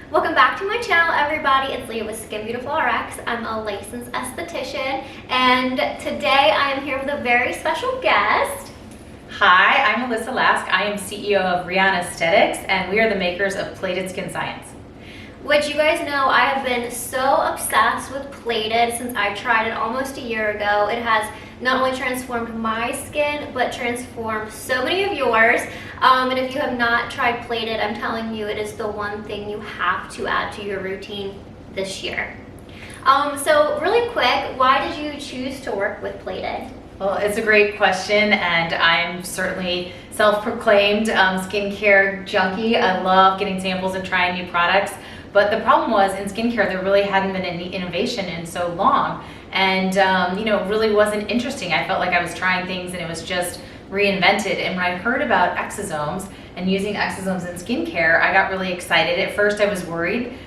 Welcome back to my channel, everybody. It's Leah with Skin Beautiful RX. I'm a licensed esthetician, and today I am here with a very special guest. Hi, I'm Melissa Lask. I am CEO of Rihanna Aesthetics, and we are the makers of Plated Skin Science. Which you guys know, I have been so obsessed with Plated since I tried it almost a year ago. It has not only transformed my skin, but transformed so many of yours. And if you have not tried Plated, I'm telling you, it is the one thing you have to add to your routine this year. So really quick, why did you choose to work with Plated? Well, it's a great question, and I'm certainly self-proclaimed skincare junkie. I love getting samples and trying new products. But the problem was, in skincare, there really hadn't been any innovation in so long. And, it really wasn't interesting. I felt like I was trying things and it was just reinvented. And when I heard about exosomes and using exosomes in skincare, I got really excited. At first, I was worried.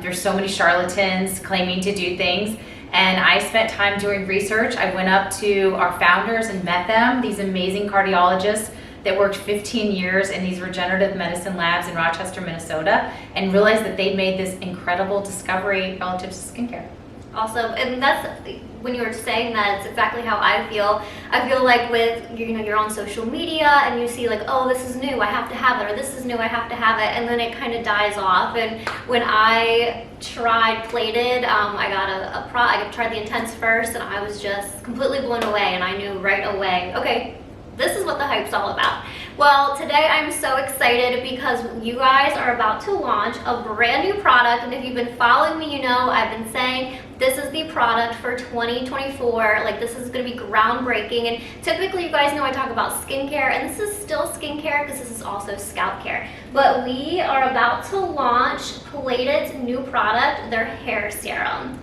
There's so many charlatans claiming to do things. And I spent time doing research. I went up to our founders and met them, these amazing cardiologists that worked 15 years in these regenerative medicine labs in Rochester, Minnesota, and realized that they'd made this incredible discovery relative to skincare. Awesome, and that's, when you were saying that, it's exactly how I feel. I feel like with, you're on social media and you see like, oh, this is new, I have to have it, or this is new, I have to have it, and then it kind of dies off. And when I tried Plated, I tried the Intense first, and I was just completely blown away, and I knew right away, okay, this is what the hype's all about. Well, today I'm so excited because you guys are about to launch a brand new product, and if you've been following me, you know I've been saying this is the product for 2024. Like, this is gonna be groundbreaking, and typically you guys know I talk about skincare, and this is still skincare because this is also scalp care. But we are about to launch Plated's new product, their hair serum.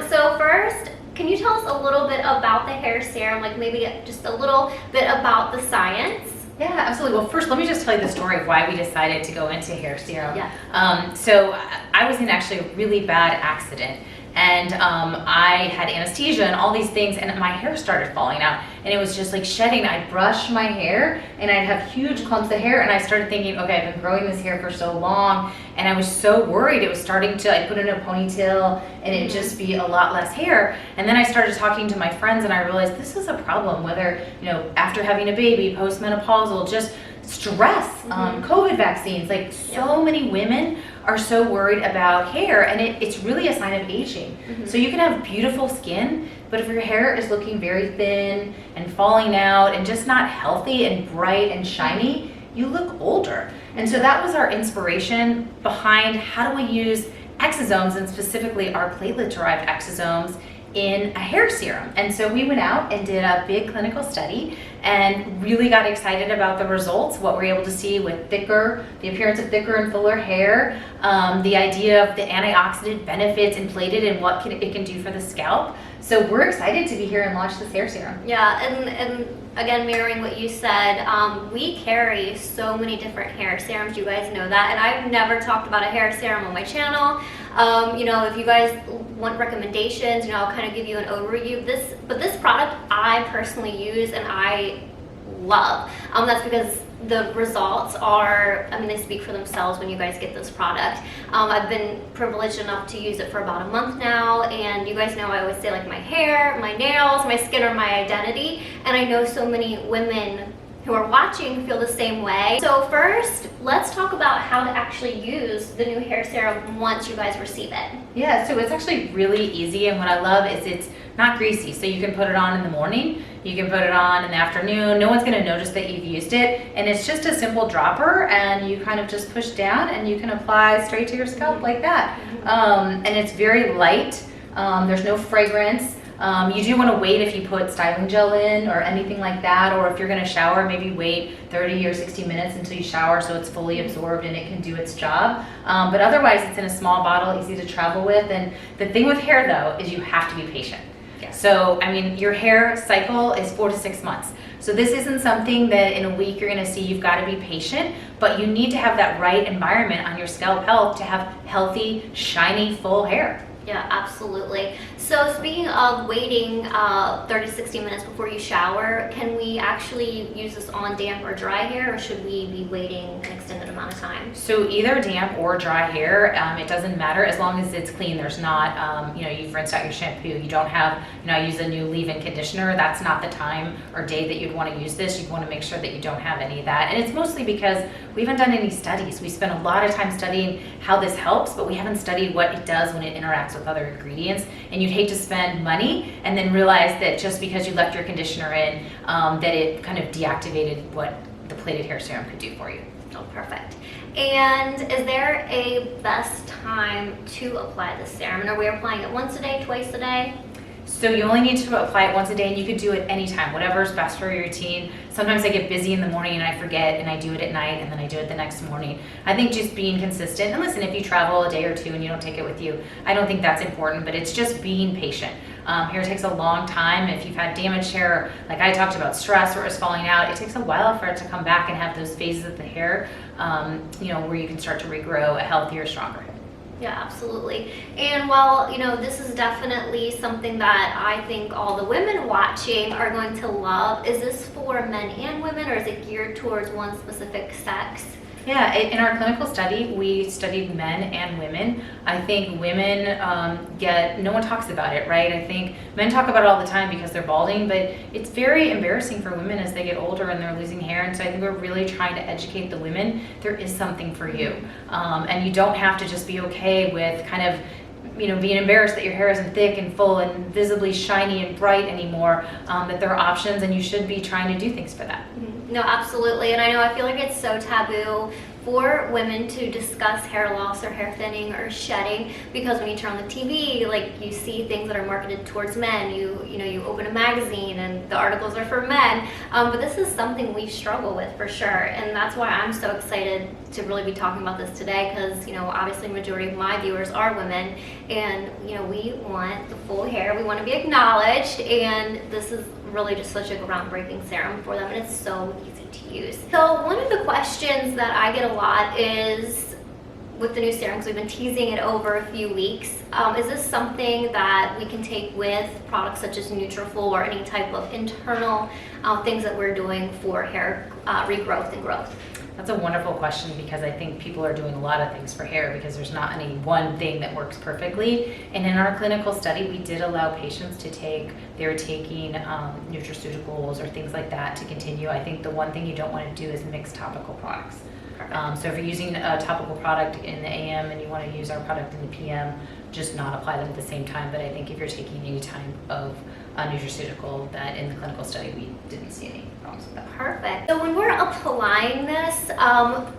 So first, can you tell us a little bit about the hair serum, like maybe just a little bit about the science? Yeah, absolutely. Well, first, let me just tell you the story of why we decided to go into hair serum. Yeah. So I was in actually a really bad accident, and I had anesthesia and all these things, and my hair started falling out, and it was just like shedding. I'd brush my hair and I'd have huge clumps of hair, and I started thinking, okay, I've been growing this hair for so long, and I was so worried it was starting to, I put it in a ponytail and it'd just be a lot less hair. And then I started talking to my friends, and I realized this is a problem, whether, after having a baby, postmenopausal, just stress, COVID vaccines, like so many women are so worried about hair, and it's really a sign of aging. So you can have beautiful skin, but if your hair is looking very thin and falling out and just not healthy and bright and shiny, you look older. And so that was our inspiration behind how do we use exosomes, and specifically our platelet-derived exosomes, in a hair serum. And so we went out and did a big clinical study and really got excited about the results, what we're able to see with the appearance of thicker and fuller hair, the idea of the antioxidant benefits in Plated and what it can do for the scalp. So we're excited to be here and launch this hair serum. Yeah, and again, mirroring what you said, we carry so many different hair serums, you guys know that, and I've never talked about a hair serum on my channel. If you guys want recommendations, I'll kind of give you an overview of this, but this product I personally use and I love. That's because the results are, they speak for themselves when you guys get this product. I've been privileged enough to use it for about a month now, and you guys know I always say like my hair, my nails, my skin are my identity, and I know so many women who are watching feel the same way. So first, let's talk about how to actually use the new hair serum once you guys receive it. Yeah, so it's actually really easy, and what I love is it's not greasy, so you can put it on in the morning, you can put it on in the afternoon, no one's gonna notice that you've used it, and it's just a simple dropper, and you kind of just push down and you can apply straight to your scalp like that. And it's very light, there's no fragrance. You do want to wait if you put styling gel in or anything like that, or if you're going to shower, maybe wait 30 or 60 minutes until you shower so it's fully absorbed and it can do its job. But otherwise, it's in a small bottle, easy to travel with. And the thing with hair, though, is you have to be patient. Yeah. So, your hair cycle is 4 to 6 months. So this isn't something that in a week you're going to see. You've got to be patient, but you need to have that right environment on your scalp health to have healthy, shiny, full hair. Yeah, absolutely. So speaking of waiting 30 to 60 minutes before you shower, can we actually use this on damp or dry hair, or should we be waiting an extended amount of time? So either damp or dry hair, it doesn't matter as long as it's clean. There's not, you've rinsed out your shampoo. You don't have, I use a new leave-in conditioner. That's not the time or day that you'd want to use this. You'd want to make sure that you don't have any of that. And it's mostly because we haven't done any studies. We spent a lot of time studying how this helps, but we haven't studied what it does when it interacts with other ingredients. And you'd hate to spend money and then realize that just because you left your conditioner in, that it kind of deactivated what the plated hair serum could do for you. Oh, perfect. And is there a best time to apply the serum? And are we applying it once a day, twice a day? So you only need to apply it once a day, and you could do it anytime, whatever is best for your routine. Sometimes I get busy in the morning and I forget, and I do it at night, and then I do it the next morning. I think just being consistent, and listen, if you travel a day or two and you don't take it with you, I don't think that's important, but it's just being patient. Hair takes a long time. If you've had damaged hair, like I talked about stress or it's falling out, it takes a while for it to come back and have those phases of the hair, where you can start to regrow a healthier, stronger hair. Yeah, absolutely. And while, this is definitely something that I think all the women watching are going to love, is this for men and women, or is it geared towards one specific sex? Yeah, in our clinical study, we studied men and women. I think women no one talks about it, right? I think men talk about it all the time because they're balding, but it's very embarrassing for women as they get older and they're losing hair. And so I think we're really trying to educate the women. There is something for you. And you don't have to just be okay with kind of being embarrassed that your hair isn't thick and full and visibly shiny and bright anymore, that there are options, and you should be trying to do things for that. No, absolutely. And I feel like it's so taboo for women to discuss hair loss or hair thinning or shedding, because when you turn on the TV, like, you see things that are marketed towards men. You open a magazine and the articles are for men. But this is something we struggle with for sure. And that's why I'm so excited to really be talking about this today, because, obviously the majority of my viewers are women, and, we want the full hair. We want to be acknowledged, and this is really just such a groundbreaking serum for them, and it's so easy to use. So one of the questions that I get a lot is, with the new serum, because we've been teasing it over a few weeks, is this something that we can take with products such as Nutrafol or any type of internal things that we're doing for hair regrowth and growth? That's a wonderful question, because I think people are doing a lot of things for hair because there's not any one thing that works perfectly. And in our clinical study, we did allow patients to they were taking nutraceuticals or things like that to continue. I think the one thing you don't want to do is mix topical products. So if you're using a topical product in the AM and you want to use our product in the PM, just not apply them at the same time. But I think if you're taking any type of nutraceutical, that in the clinical study we didn't see any problems with that. Perfect. So when we're applying this,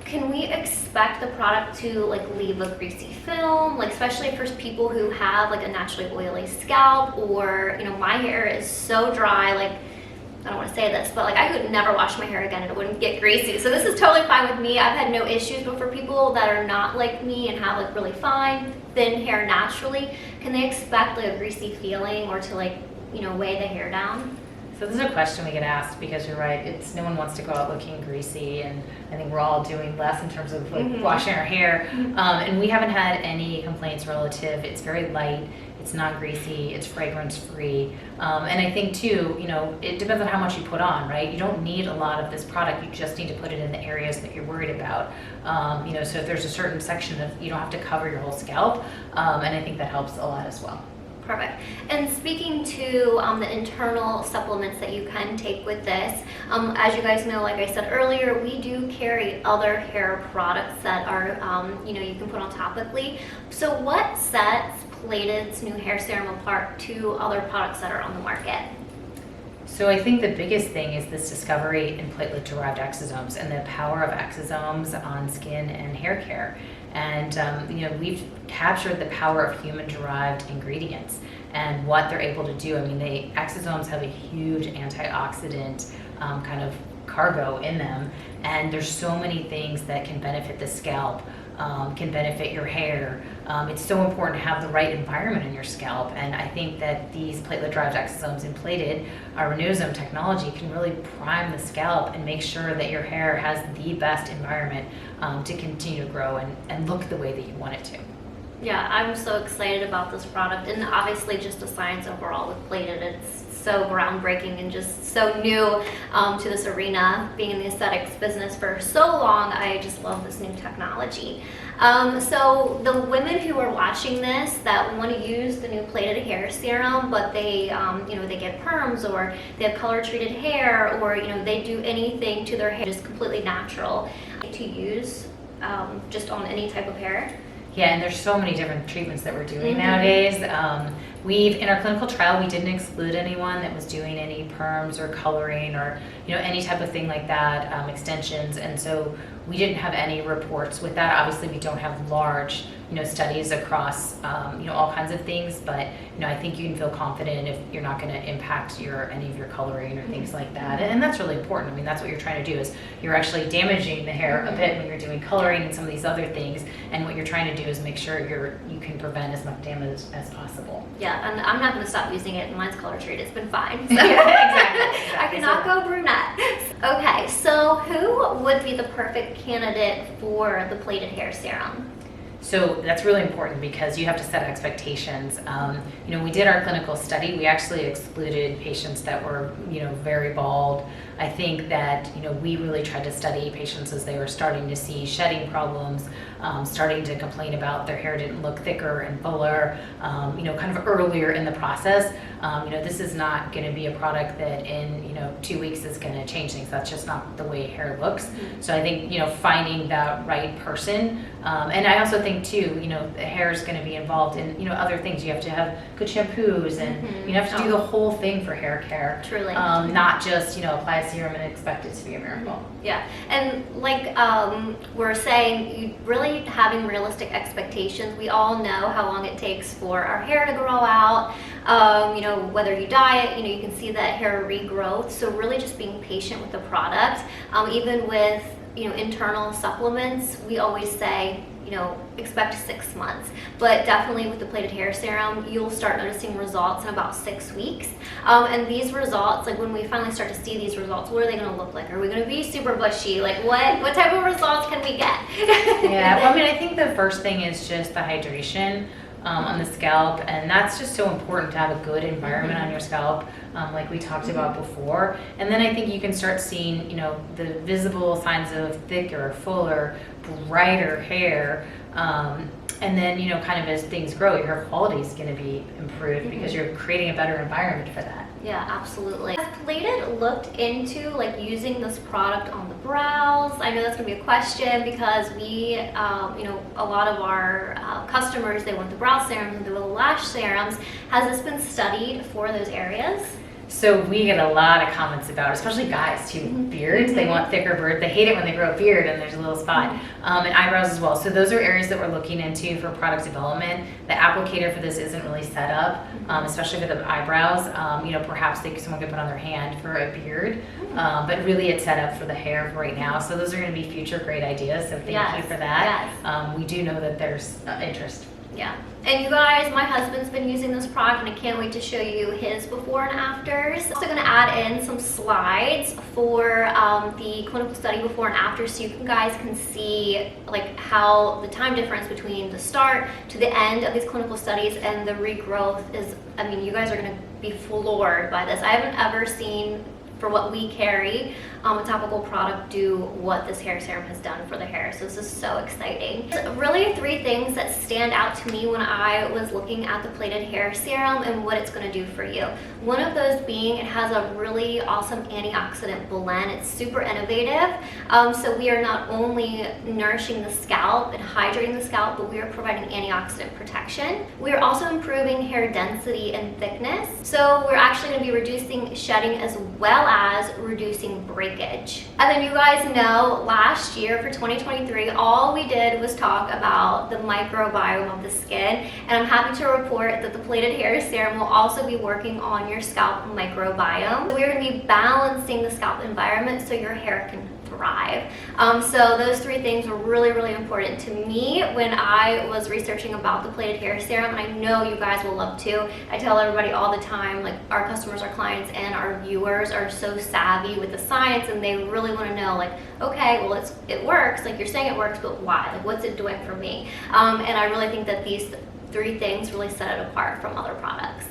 can we expect the product to leave a greasy film, especially for people who have a naturally oily scalp, or my hair is so dry, I don't want to say this, but I could never wash my hair again and it wouldn't get greasy. So this is totally fine with me. I've had no issues. But for people that are not like me and have really fine, thin hair naturally, can they expect a greasy feeling, or to weigh the hair down? So this is a question we get asked, because you're right, no one wants to go out looking greasy, and I think we're all doing less in terms of washing our hair. And we haven't had any complaints relative. It's very light. It's not greasy, it's fragrance free. And I think too, it depends on how much you put on, right? You don't need a lot of this product, you just need to put it in the areas that you're worried about. So if there's a certain section of, you don't have to cover your whole scalp, and I think that helps a lot as well. Perfect. And speaking to the internal supplements that you can take with this, as you guys know, like I said earlier, we do carry other hair products that are, you can put on topically. So what sets Plated's new hair serum apart to other products that are on the market? So I think the biggest thing is this discovery in platelet-derived exosomes and the power of exosomes on skin and hair care. And we've captured the power of human-derived ingredients and what they're able to do. I mean, the exosomes have a huge antioxidant kind of cargo in them, and there's so many things that can benefit the scalp, can benefit your hair. It's so important to have the right environment in your scalp, and I think that these platelet-derived exosomes in Plated, our Renewosome technology, can really prime the scalp and make sure that your hair has the best environment to continue to grow and look the way that you want it to. Yeah, I'm so excited about this product, and obviously just the science overall with Plated. It's so groundbreaking and just so new to this arena. Being in the aesthetics business for so long, I just love this new technology. So the women who are watching this that want to use the new Plated hair serum, but they, they get perms or they have color treated hair, or they do anything to their hair just completely natural to use just on any type of hair. Yeah, and there's so many different treatments that we're doing nowadays. In our clinical trial, we didn't exclude anyone that was doing any perms or coloring or any type of thing like that, extensions, and so we didn't have any reports with that. Obviously, we don't have large studies across all kinds of things, but I think you can feel confident if you're not going to impact any of your coloring or things like that, and that's really important. I mean, that's what you're trying to do, is you're actually damaging the hair a bit when you're doing coloring and some of these other things, and what you're trying to do is make sure you can prevent as much damage as possible. Yeah, and I'm not going to stop using it, and mine's color treated. It's been fine. So. Exactly. I cannot go brunette. Okay, so who would be the perfect candidate for the Plated hair serum? So that's really important because you have to set expectations. We did our clinical study. We actually excluded patients that were, very bald. I think that, we really tried to study patients as they were starting to see shedding problems, starting to complain about their hair didn't look thicker and fuller, kind of earlier in the process. This is not going to be a product that in, 2 weeks is going to change things. That's just not the way hair looks. So I think, finding that right person. And I also think too, the hair is going to be involved in, other things. You have to have good shampoos and you have to do the whole thing for hair care. Truly. Not just, apply a serum and expect it to be a miracle. Yeah, and like we're saying, you really having realistic expectations. We all know how long it takes for our hair to grow out. Whether you dye it, you can see that hair regrowth. So really just being patient with the product. Even with, internal supplements, we always say, expect 6 months. But definitely with the Plated hair serum, you'll start noticing results in about 6 weeks. And these results, like when we finally start to see these results, what are they going to look like? Are we going to be super bushy? Like what type of results can we get? Yeah, well, I think the first thing is just the hydration on the scalp, and that's just so important to have a good environment on your scalp, like we talked about before. And then I think you can start seeing, the visible signs of thicker, fuller, brighter hair. And then, kind of as things grow, your hair quality is going to be improved because you're creating a better environment for that. Yeah, absolutely. Has Plated looked into using this product on the brows? I know that's going to be a question because we, a lot of our customers, they want the brow serums and the lash serums. Has this been studied for those areas? So we get a lot of comments about, especially guys too, beards. They want thicker beards. They hate it when they grow a beard and there's a little spot. And eyebrows as well. So those are areas that we're looking into for product development. The applicator for this isn't really set up, especially for the eyebrows. Perhaps someone could put on their hand for a beard, but really it's set up for the hair right now. So those are going to be future great ideas. So thank you for that. Yes. We do know that there's interest. Yeah. And you guys, my husband's been using this product and I can't wait to show you his before and afters. I'm also going to add in some slides for the clinical study before and after, so you guys can see how the time difference between the start to the end of these clinical studies and the regrowth is, you guys are going to be floored by this. I haven't ever seen, for what we carry, a topical product do what this hair serum has done for the hair. So this is so exciting. Really 3 things that stand out to me when I was looking at the Plated hair serum and what it's going to do for you. One of those being it has a really awesome antioxidant blend. It's super innovative. So we are not only nourishing the scalp and hydrating the scalp, but we are providing antioxidant protection. We are also improving hair density and thickness. So we're actually going to be reducing shedding as well as reducing breakage. And then you guys know last year for 2023, all we did was talk about the microbiome of the skin. And I'm happy to report that the Plated hair serum will also be working on your scalp microbiome. We're going to be balancing the scalp environment so your hair can thrive. So those 3 things were really, really important to me when I was researching about the plated hair serum, and I know you guys will love too. I tell everybody all the time, like our customers, our clients, and our viewers are so savvy with the science, and they really want to know, like, okay, well, it works, like you're saying it works, but why? Like, what's it doing for me? And I really think that these 3 things really set it apart from other products.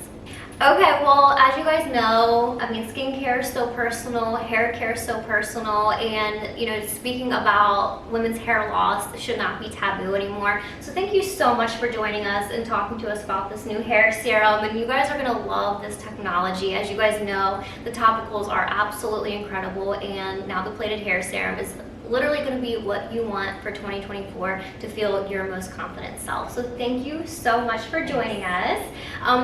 Okay, well, as you guys know, I mean, skincare is so personal, hair care is so personal, and, you know, speaking about women's hair loss should not be taboo anymore. So thank you so much for joining us and talking to us about this new hair serum, and you guys are going to love this technology. As you guys know, the topicals are absolutely incredible, and now the plated hair serum is literally going to be what you want for 2024 to feel your most confident self. So thank you so much for joining us.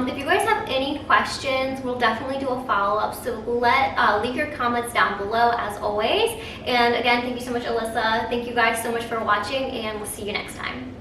If you guys have any questions, we'll definitely do a follow-up, so leave your comments down below as always. And again, thank you so much, Alyssa. Thank you guys so much for watching, and we'll see you next time.